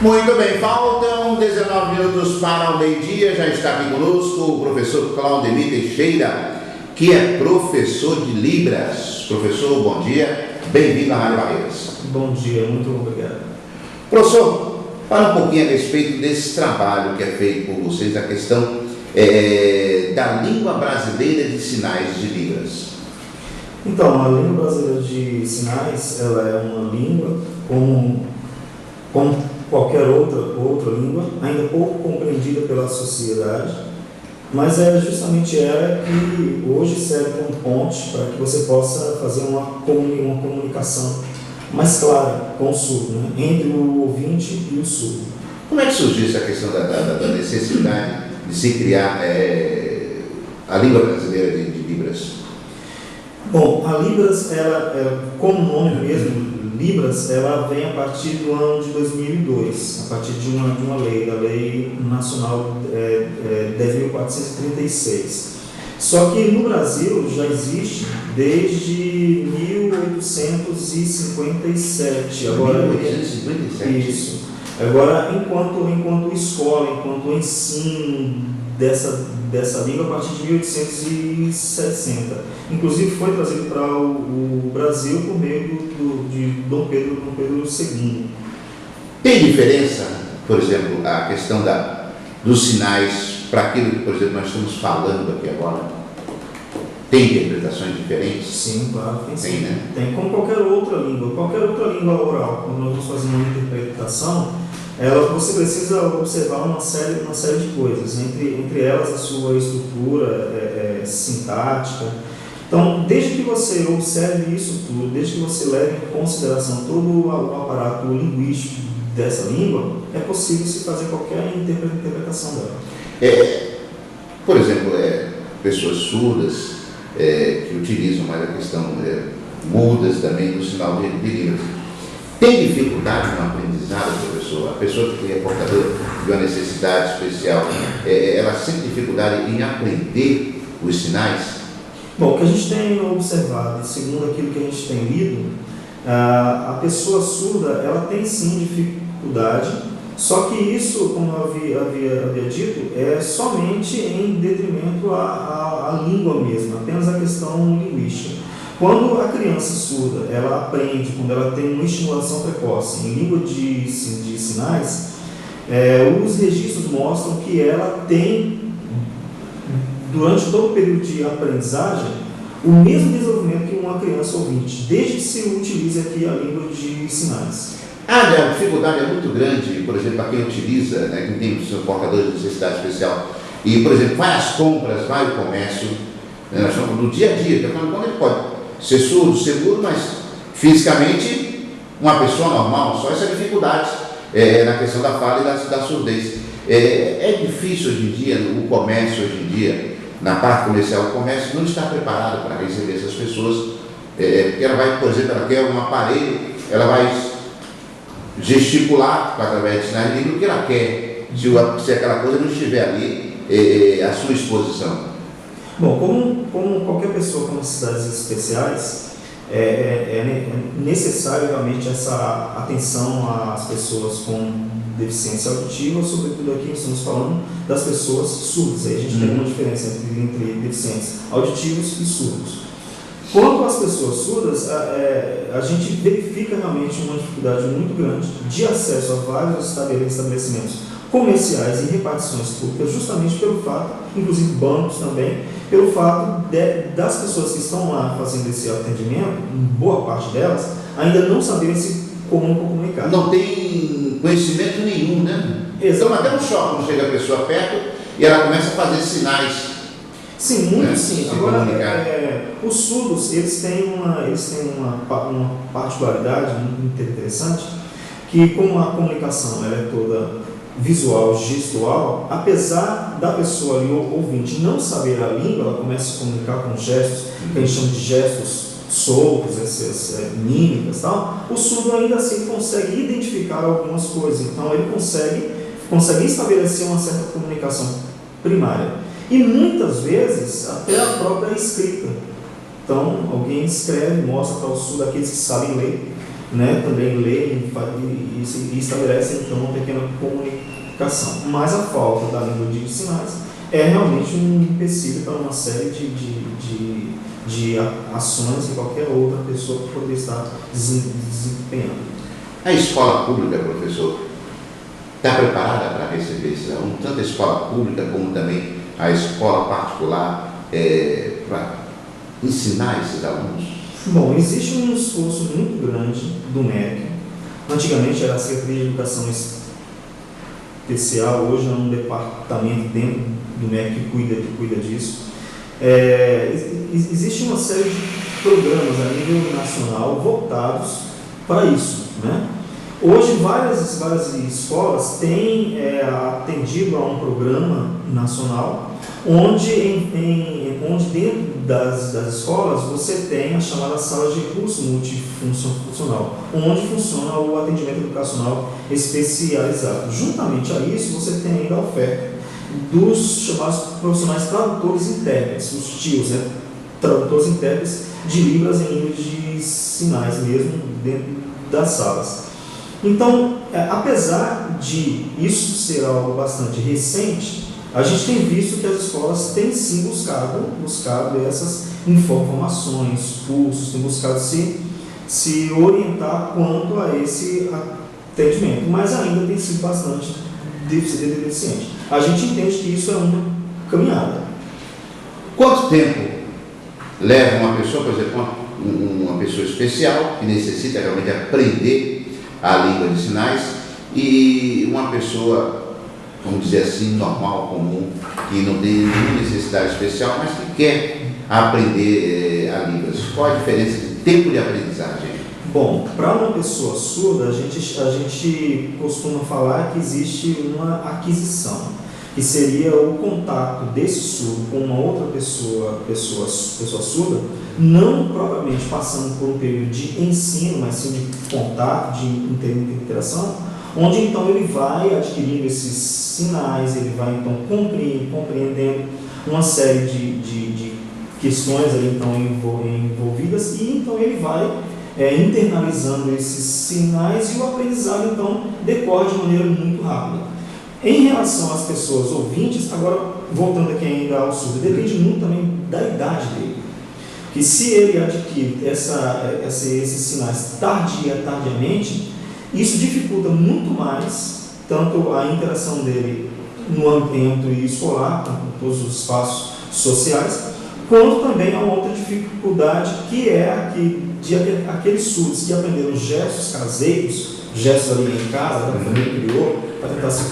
Muito bem, faltam 19 minutos para o meio-dia. Já está aqui conosco o professor Claudemir Teixeira, que é professor de Libras. Professor, bom dia, bem-vindo à Rádio Barreiras. Bom dia, muito obrigado. Professor, fala um pouquinho a respeito desse trabalho que é feito por vocês, a questão da língua brasileira de sinais de Libras. Então, a língua brasileira de sinais, ela é uma língua como qualquer outra língua, ainda pouco compreendida pela sociedade, mas é justamente ela que hoje serve como ponte para que você possa fazer uma comunicação mais clara com o surdo, né? Entre o ouvinte e o surdo. Como é que surgiu essa questão da necessidade de se criar a língua brasileira de Libras? Bom, a Libras, como o nome mesmo, Libras, ela vem a partir do ano de 2002, a partir de uma lei, da Lei Nacional 10.436. Só que no Brasil já existe desde 1857. Agora, 1857? Isso. Agora, enquanto escola, enquanto ensino dessa língua, a partir de 1860. Inclusive foi trazido para o Brasil por meio de Dom Pedro II. Tem diferença, por exemplo, a questão dos sinais para aquilo que, por exemplo, nós estamos falando aqui agora? Tem interpretações diferentes? Sim, claro, tem sim. Tem, né? Tem como qualquer outra língua oral. Quando nós vamos fazer uma interpretação, você precisa observar uma série de coisas, entre elas a sua estrutura sintática. Então, desde que você observe isso tudo, desde que você leve em consideração todo o aparato linguístico dessa língua, é possível se fazer qualquer interpretação dela. Por exemplo, pessoas surdas que utilizam mais a questão mudas também do sinal de Libras. Tem dificuldade no aprendizado, professor? A pessoa que é portadora de uma necessidade especial, ela sente dificuldade em aprender os sinais? Bom, o que a gente tem observado, segundo aquilo que a gente tem lido, a pessoa surda, ela tem sim dificuldade, só que isso, como eu havia dito, é somente em detrimento à língua mesmo, apenas a questão linguística. Quando a criança surda, ela aprende, quando ela tem uma estimulação precoce em língua de sinais, os registros mostram que ela tem, durante todo o período de aprendizagem, o mesmo desenvolvimento que uma criança ouvinte, desde que se utilize aqui a língua de sinais. A dificuldade é muito grande, por exemplo, para quem utiliza, quem tem o seu portador de necessidade especial, e, por exemplo, vai às compras, vai ao comércio, nós estamos no dia a dia, quando ele pode ser surdo, seguro, mas fisicamente uma pessoa normal, só essa dificuldade na questão da fala e da surdez. É difícil hoje em dia, o comércio hoje em dia, na parte comercial, o comércio não está preparado para receber essas pessoas, porque ela vai, por exemplo, ela quer um aparelho, ela vai gesticular através de sinais de língua o que ela quer, se aquela coisa não estiver ali à sua exposição. Bom, como qualquer pessoa com necessidades especiais, é necessário realmente essa atenção às pessoas com deficiência auditiva, sobretudo aqui estamos falando das pessoas surdas. Aí a gente tem uma diferença entre deficientes auditivos e surdos. Quanto às pessoas surdas, a gente verifica realmente uma dificuldade muito grande de acesso a vários estabelecimentos comerciais e repartições públicas, justamente pelo fato, inclusive bancos também, pelo fato das pessoas que estão lá fazendo esse atendimento, boa parte delas, ainda não saberem se comunicar. Não tem conhecimento nenhum, né? Então até um choque quando chega a pessoa perto e ela começa a fazer sinais. Sim, muito sim. Agora, os surdos, eles têm uma particularidade muito interessante, que como a comunicação ela é toda visual, gestual, apesar da pessoa ali, ouvinte, não saber a língua, ela começa a se comunicar com gestos, que a gente chama de gestos soltos, essas mímicas e tal, o surdo ainda assim consegue identificar algumas coisas, então ele consegue estabelecer uma certa comunicação primária. E muitas vezes até a própria escrita. Então, alguém escreve, mostra para o surdo, aqueles que sabem ler, né, também leem e estabelecem então uma pequena comunicação. Mas a falta da língua de sinais é realmente um empecilho para uma série de ações que qualquer outra pessoa poderia estar desempenhando. A escola pública, professor, está preparada para receber esse aluno? Tanto a escola pública como também a escola particular, para ensinar esses alunos? Bom, existe um esforço muito grande do MEC. Antigamente era a Secretaria de Educação Especial, hoje é um departamento dentro do MEC que cuida disso. Existe uma série de programas a nível nacional voltados para isso, né? Hoje várias escolas têm atendido a um programa nacional onde dentro das escolas você tem a chamada sala de recurso multifuncional, onde funciona o atendimento educacional especializado. Juntamente a isso, você tem ainda a oferta dos chamados profissionais tradutores intérpretes, os TIOs, né? Tradutores intérpretes de Libras em língua de sinais mesmo dentro das salas. Então, apesar de isso ser algo bastante recente, a gente tem visto que as escolas têm sim buscado essas informações, cursos, têm buscado se orientar quanto a esse atendimento, mas ainda tem sido bastante deficiente. A gente entende que isso é uma caminhada. Quanto tempo leva uma pessoa, por exemplo, uma pessoa especial que necessita realmente aprender a língua de sinais e uma pessoa, vamos dizer assim, normal, comum, que não tem nenhuma necessidade especial, mas que quer aprender a língua? Qual a diferença de tempo de aprendizagem? Bom, para uma pessoa surda, a gente costuma falar que existe uma aquisição, que seria o contato desse surdo com uma outra pessoa surda, não propriamente passando por um período de ensino, mas sim de contato, de interação, onde então ele vai adquirindo esses sinais, ele vai então compreendendo uma série de questões ali então envolvidas, e então ele vai internalizando esses sinais e o aprendizado então decorre de maneira muito rápida. Em relação às pessoas ouvintes, agora voltando aqui ainda ao surdo, depende muito também da idade dele. Que se ele adquire esses sinais tardiamente, isso dificulta muito mais tanto a interação dele no ambiente escolar, com todos os espaços sociais, quanto também há uma outra dificuldade que é aqueles surdos que aprenderam gestos caseiros, gestos ali em casa, da família criou, para tentar se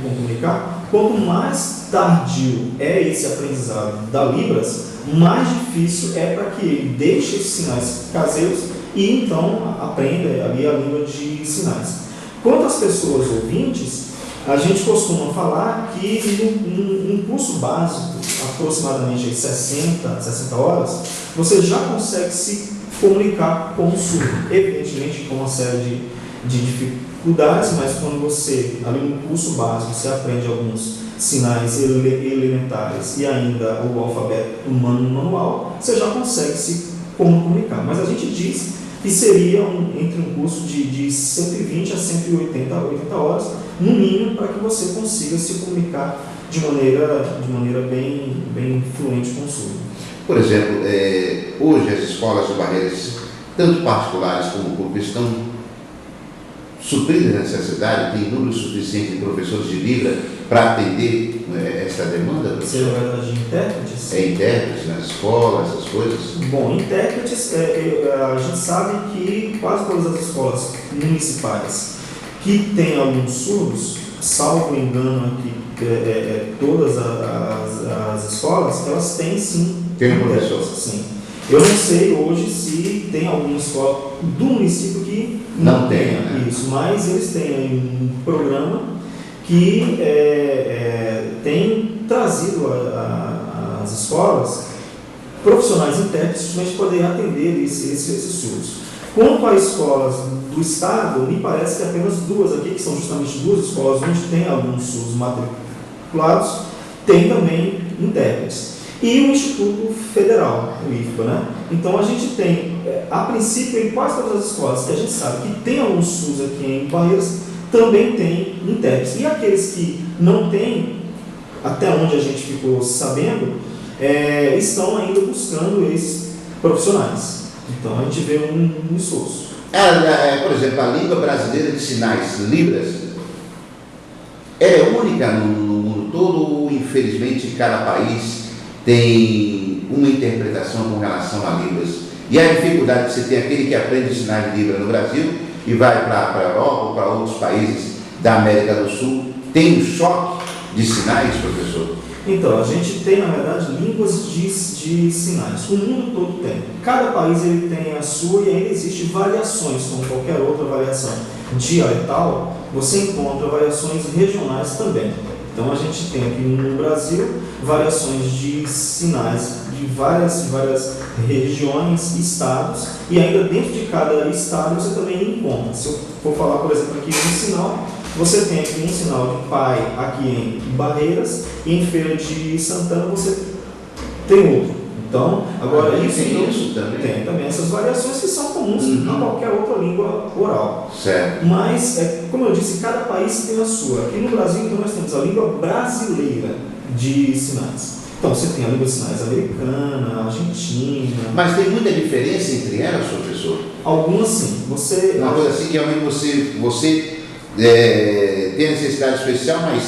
comunicar. Quanto mais tardio é esse aprendizado da Libras, mais difícil é para que ele deixe esses sinais caseiros e então aprenda ali a língua de sinais. Quanto às pessoas ouvintes, a gente costuma falar que num curso básico, aproximadamente 60 horas, você já consegue se comunicar com o surdo. Evidentemente com uma série de dificuldades, mas quando você, ali no curso básico, você aprende alguns sinais elementares e ainda o alfabeto humano manual, você já consegue se comunicar. Mas a gente diz que seria entre um curso de 120 a 180 horas, no mínimo, para que você consiga se comunicar de maneira bem fluente com o surdo. Por exemplo, hoje as escolas de Barreiras, tanto particulares como públicas, estão supridas nessa necessidade, tem número suficiente de professores de Libra para atender essa demanda? Você é verdade de intérpretes? Intérpretes na escola, essas coisas? Bom, intérpretes, a gente sabe que quase todas as escolas municipais que têm alunos surdos, salvo engano aqui, todas as escolas, elas têm sim. Tem um professor? Sim. Eu não sei hoje se tem alguma escola do município que não tenha, né? Isso, mas eles têm um programa que tem trazido às escolas profissionais intérpretes justamente poder atender esses surdos. Quanto a escolas do Estado, me parece que apenas duas aqui, que são justamente duas escolas onde tem alguns surdos matriculados, tem também intérpretes. e o Instituto Federal, o IFBA, né? Então a gente tem, a princípio, em quase todas as escolas que a gente sabe que tem algum SUS aqui em Barreiras, também tem intérpretes. E aqueles que não têm, até onde a gente ficou sabendo, estão ainda buscando esses profissionais. Então a gente vê um esforço. Por exemplo, a língua brasileira de sinais, Libras, é única no mundo todo ou, infelizmente, cada país tem uma interpretação com relação a Libras? E a dificuldade que você tem aquele que aprende sinais de Libra no Brasil e vai para a Europa ou para outros países da América do Sul, tem um choque de sinais, professor? Então, a gente tem, na verdade, línguas de sinais. O mundo todo tem. Cada país ele tem a sua e ainda existe variações, como qualquer outra variação dialetal, você encontra variações regionais também. Então, a gente tem aqui no Brasil variações de sinais de várias regiões, estados, e ainda dentro de cada estado você também encontra. Se eu for falar, por exemplo, aqui um sinal, você tem aqui um sinal de pai aqui em Barreiras e em Feira de Santana você tem outro. Então, agora isso tem também essas variações que são comuns a qualquer outra língua oral. Certo. Mas, como eu disse, cada país tem a sua. Aqui no Brasil, então, nós temos a língua brasileira de sinais. Então, você tem a língua de sinais americana, argentina. Mas tem muita diferença entre elas, professor? Algumas sim. Uma coisa assim que realmente você tem necessidade especial, mas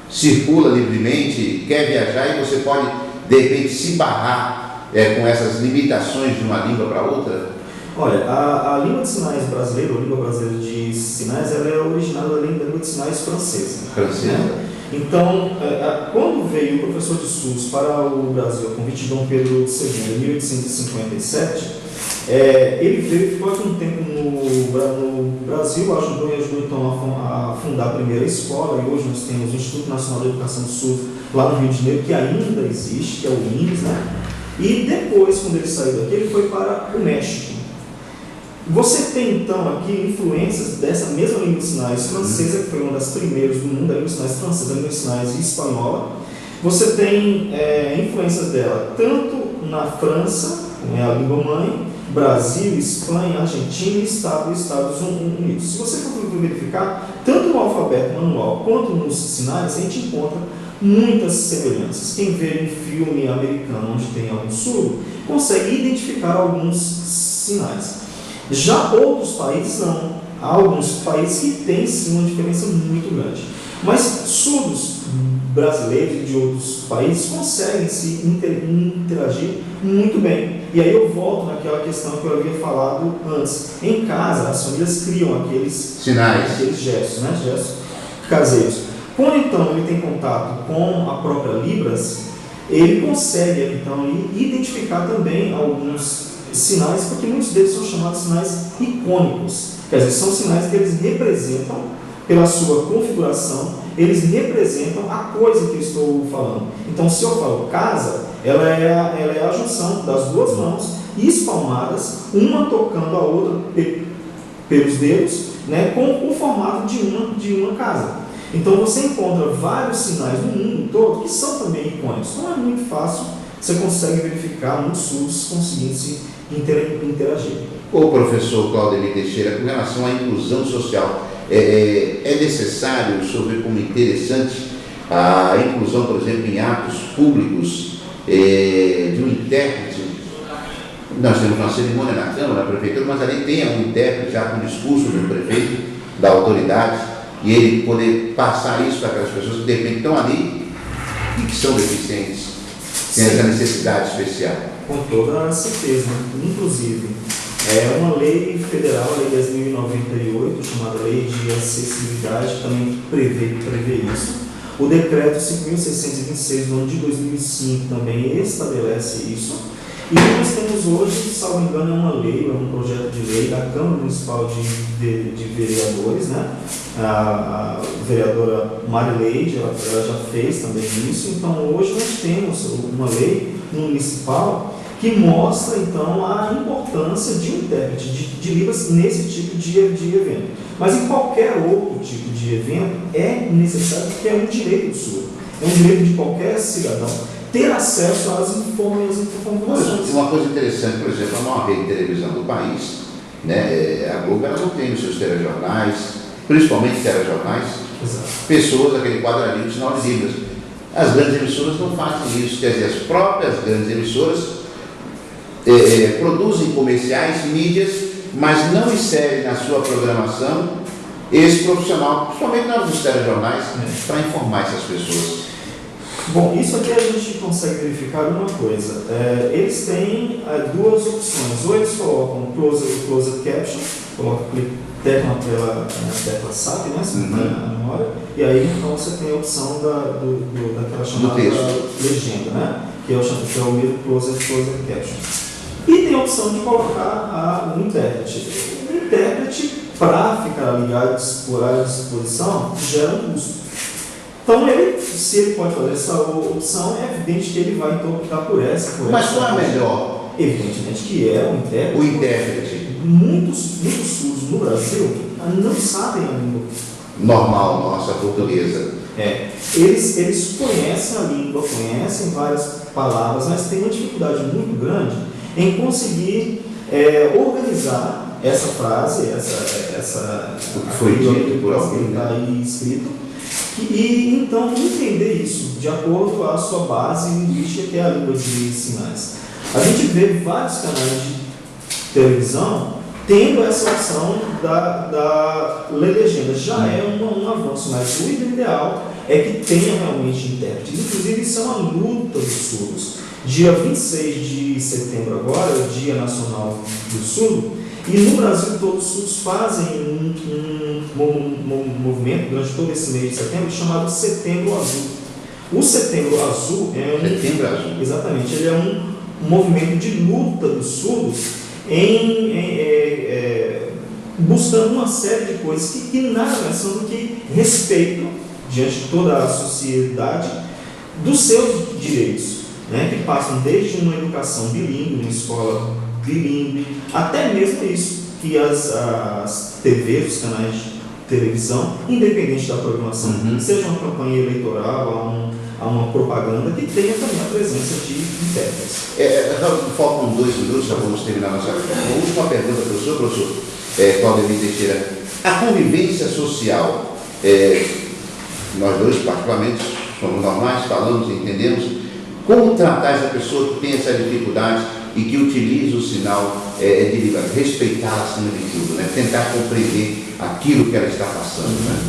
circula livremente, quer viajar e você pode, de repente, se barrar com essas limitações de uma língua para outra? Olha, a língua de sinais brasileira, ou língua brasileira de sinais, ela é originada da língua de sinais francesa. Né? Então, quando veio o professor de SUS para o Brasil, a convite de Dom Pedro II, em 1857, ele veio e ficou aqui um tempo no Brasil, ajudou então a fundar a primeira escola, e hoje nós temos o Instituto Nacional de Educação do SUS lá no Rio de Janeiro, que ainda existe, que é o INES, né? E depois, quando ele saiu daqui, ele foi para o México. Você tem então aqui influências dessa mesma língua de sinais francesa, que foi uma das primeiras do mundo, a língua de sinais francesa, a língua de sinais espanhola. Você tem influências dela tanto na França, como é a língua mãe, Brasil, Espanha, Argentina e Estados Unidos. Se você for verificar, tanto no alfabeto manual quanto nos sinais, a gente encontra muitas semelhanças. Quem vê um filme americano onde tem algum surdo, consegue identificar alguns sinais. Já outros países não. Há alguns países que têm sim uma diferença muito grande. Mas surdos brasileiros e de outros países conseguem se interagir muito bem. E aí eu volto naquela questão que eu havia falado antes. Em casa, as famílias criam aqueles sinais, aqueles gestos, né? Gestos caseiros. Quando então ele tem contato com a própria Libras, ele consegue então identificar também alguns sinais, porque muitos deles são chamados sinais icônicos. Quer dizer, são sinais que eles representam, pela sua configuração, eles representam a coisa que eu estou falando. Então, se eu falo casa, ela é a junção das duas mãos espalmadas, uma tocando a outra pelos dedos, né, com o formato de uma casa. Então, você encontra vários sinais no mundo todo que são também icônicos. Então, é muito fácil, você consegue verificar muitos surdos conseguindo se interagir. O professor Claudemir Teixeira, com relação à inclusão social, é necessário, o senhor vê como interessante a inclusão, por exemplo, em atos públicos de um intérprete. Nós temos uma cerimônia na Câmara, na Prefeitura, mas ali tem um intérprete já com o discurso do prefeito, da autoridade, e ele poder passar isso para aquelas pessoas que de repente estão ali e que são deficientes, têm essa necessidade especial. Com toda certeza, inclusive. É uma lei federal, a Lei 10.098, chamada Lei de Acessibilidade, que também prevê isso. O Decreto 5.626, do ano de 2005, também estabelece isso. E nós temos hoje, salvo engano, é uma lei, é um projeto de lei da Câmara Municipal de Vereadores, né? A vereadora Marileide, ela já fez também isso. Então, hoje nós temos uma lei municipal que mostra, então, a importância de um intérprete de Libras nesse tipo de evento. Mas em qualquer outro tipo de evento é necessário, porque é um direito do surdo. É um direito de qualquer cidadão ter acesso às informações. Uma coisa interessante, por exemplo, a maior rede de televisão do país, né, a Globo, ela não tem nos seus telejornais, principalmente telejornais, Exato. pessoas, aquele quadradinho de sinal de Libras. As grandes emissoras não fazem isso, quer dizer, as próprias grandes emissoras produzem comerciais, mídias, mas não inserem na sua programação esse profissional, principalmente na hora dos telejornais, para informar essas pessoas. Bom, isso aqui a gente consegue verificar uma coisa. Eles têm duas opções. Ou eles colocam closed caption, colocam tecla pela tecla SAP, né? Na memória, e aí então você tem a opção daquela chamada legenda, né? Que é o mesmo closed caption. E tem a opção de colocar um intérprete. O intérprete, para ficar ligado à disposição, gera um custo. Então, se ele pode fazer essa opção, é evidente que ele vai então optar por essa. Mas qual é melhor? Evidentemente que é o intérprete. O intérprete. Muitos surdos no Brasil não sabem a língua normal, nossa portuguesa. Eles conhecem a língua, conhecem várias palavras, mas tem uma dificuldade muito grande em conseguir organizar essa frase, o que foi dito por alguém, está aí escrito, e então entender isso de acordo com a sua base linguística, que é a língua de sinais. A gente vê vários canais de televisão tendo essa opção da legenda. Já é um avanço, mas o ideal é que tenha realmente intérprete. Inclusive, isso é uma luta dos surdos. Dia 26 de setembro agora, é o Dia Nacional do Surdo, e no Brasil todos os surdos fazem um movimento durante todo esse mês de setembro chamado Setembro Azul. O Setembro Azul é Setembro Azul. Exatamente, ele é um movimento de luta dos surdos buscando uma série de coisas que nada mais são do que respeito diante de toda a sociedade dos seus direitos, né, que passam desde uma educação bilíngue, uma escola bilíngue, até mesmo isso, que as TVs, os canais de televisão, independente da programação, seja uma campanha eleitoral, a uma propaganda, que tenha também a presença de intérpretes. Faltam 2 minutos, já vamos terminar nossa última pergunta para o senhor, professor Claudemir Teixeira. A convivência social, nós dois particularmente somos normais, falamos, entendemos. Como tratar essa pessoa que tem essa dificuldade e que utiliza o sinal de Libras? Respeitar acima de tudo, né? Tentar compreender aquilo que ela está passando, né?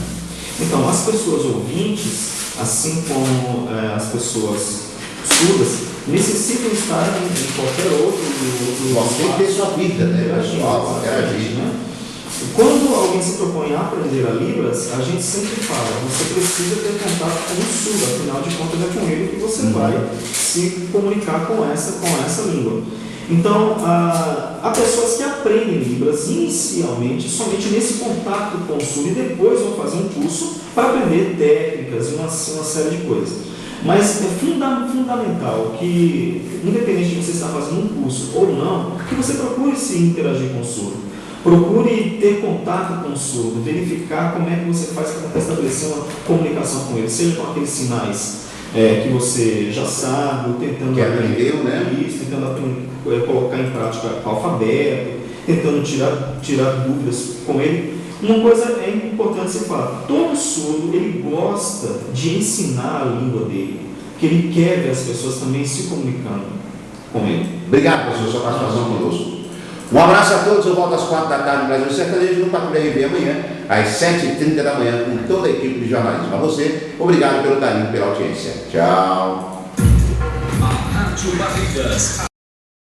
Então, as pessoas ouvintes, assim como as pessoas surdas, necessitam estar em qualquer outro Você tem que ter sua vida, né, pessoal? Interagir, né? Quando alguém se propõe a aprender a Libras, a gente sempre fala, você precisa ter contato com o surdo, afinal de contas é com ele que você vai se comunicar com essa língua. Então, há pessoas que aprendem Libras inicialmente somente nesse contato com o surdo e depois vão fazer um curso para aprender técnicas e uma série de coisas. Mas é fundamental que, independente de você estar fazendo um curso ou não, que você procure se interagir com o surdo. Procure ter contato com o surdo, verificar como é que você faz para estabelecer uma comunicação com ele, seja com aqueles sinais que você já sabe, ou tentando que aprendeu, né? Isso, tentando colocar em prática o alfabeto, tentando tirar dúvidas com ele. Uma coisa é importante você falar, todo surdo ele gosta de ensinar a língua dele, que ele quer ver as pessoas também se comunicando com ele. Obrigado, professor, sua participação conosco. Um abraço a todos, eu volto às 4 da tarde no Brasil Sertanejo, no Patrulha RB amanhã, às 7h30 da manhã, com toda a equipe de jornalismo. A você, obrigado pelo carinho, pela audiência. Tchau. A Rádio Barreiras.